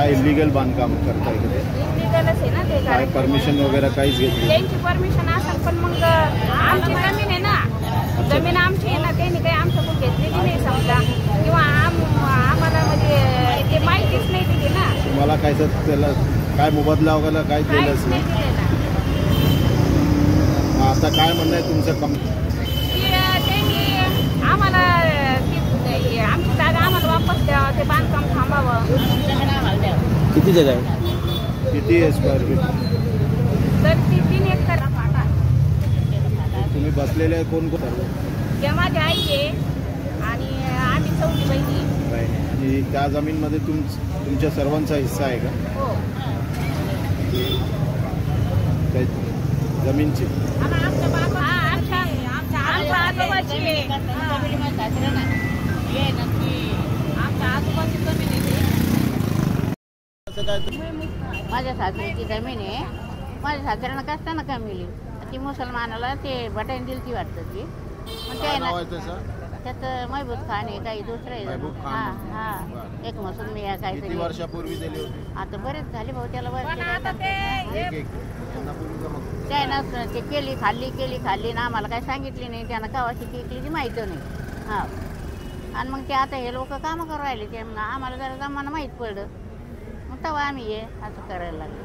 काय इलिगल बांधकाम करता इकडे? इलिगलच आहे ना ते. काय परमिशन वगैरे काहीच घेतली? त्यांची परमिशन असेल पण मग आमची जमीन आहे ना, जमीन आमची आहे ना, त्यांनी काही आमच्याकडून घेतलेली नाही समजा, किंवा आम्हाला म्हणजे ते माहितीच नाही दिली ना. तुम्हाला काय त्याला काय मोबदला वगैरे काय दिलंच नाही? आता काय म्हणणं आहे तुमचं? त्यांनी आम्हाला आमची जागा आम्हाला वापस द्यावं, ते बांधकाम थांबावं. किती जागा आहे? किती स्क्वेअर फीट? तर 3 एकर फाटा. तुम्ही बसलेले कोण कोण? ते माझी आई आहे आणि आम्ही 4 बहिणी. आणि त्या जमीनमध्ये तुमच्या सर्वांचा हिस्सा आहे का? हो. जमीनची आमच्या आजोबाची आहे. आमच्या आजोबाची जमीन आहे. माझ्या सासऱ्याची जमीन आहे. माझ्या सासऱ्यानं कसताना कमी ती मुसलमानाला ते बटाईन दिली ती वाटतं ती. मग ते ना त्याचं महबूब खान आहे, काही दुसरं आहे. हां हां, एक मसूद मिया काहीतरी. वर्षापूर्वी दिली होती? आता बरेच झाले भाऊ त्याला. त्यानं ते केली खाल्ली ना, आम्हाला काही सांगितली नाही. त्यानं कवाची केली ती माहिती नाही. हां, आणि मग ते आता हे लोक कामं करू राहिले, ते मग आम्हाला जरा जमाना माहीत पडलं, मग तेव्हा आम्ही हे असं करायला लागलो.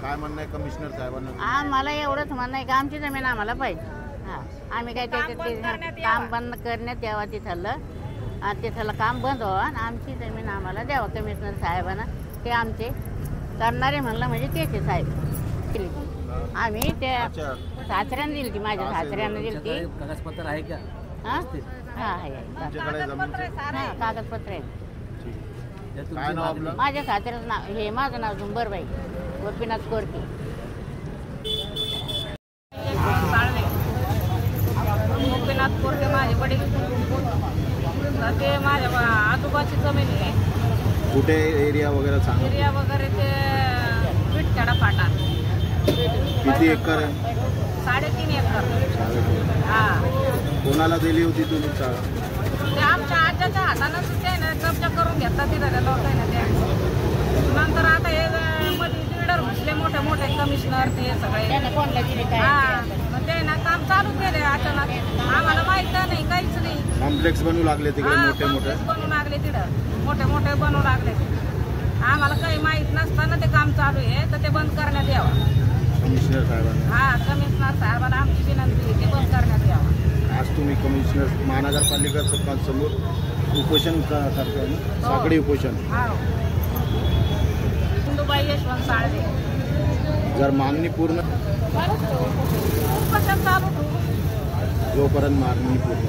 काय म्हणणं आहे कमिशनर साहेबांना? आम्हाला एवढंच म्हणणं आहे की आमची जमीन आम्हाला पाहिजे. हां, आम्ही काय त्याच्यात काम बंद करण्यात यावं तिथलं, तिथलं काम बंद व्हावं आणि आमची जमीन आम्हाला द्यावं कमिशनर साहेबांना. ते आमचे करणारे म्हणलं म्हणजे त्याचे साहेब. आम्ही त्या सासऱ्यानं दिली ती, माझ्या सासऱ्यानं दिली ती. कागदपत्र आहे का? हां हां आहे, कागदपत्र आहे. माझ्या सासऱ्याचं नाव हे, माझं नाव झुंबरबाई गोपीनाथ कोरके. गोपीनाथ कोरके माझे वडील. ते माझ्या आजोबाची जमीन आहे. कुठे एरिया वगैरे सांगा? एरिया वगैरे ते विठखेडा फाटा. किती एकर आहे? 3.5 एकर. हां. कोणाला दिली होती तुम्ही? ते आमच्या आज्याच्या हातानं ते कब्जा करून घेतला तिथं लोकांना. ते नंतर आता हे मध्ये बिल्डर घुसले मोठे कमिशनर ते सगळे. हां, मग ते ना काम चालू केले अचानक. आम्हाला माहित नाही, काहीच नाही. कॉम्प्लेक्स बनवू लागले तिकडे मोठे बनवू लागले तिथं, मोठे बनवू लागले. आम्हाला काही माहित नसताना ते काम चालू आहे, तर ते बंद करण्यात यावं कमिशनर साहेबांना. हां, कमिशनर साहेबांना आमची विनंती आहे, ते बंद करण्यात यावं. आज तुम्ही कमिशनर महानगरपालिका समोर उपोषण करताय ना? साखळी उपोषण. इंदुबाई यशवंत साळवे. जर मागणी पूर्ण उपोषण चालू जोपर्यंत मागणी पूर्ण.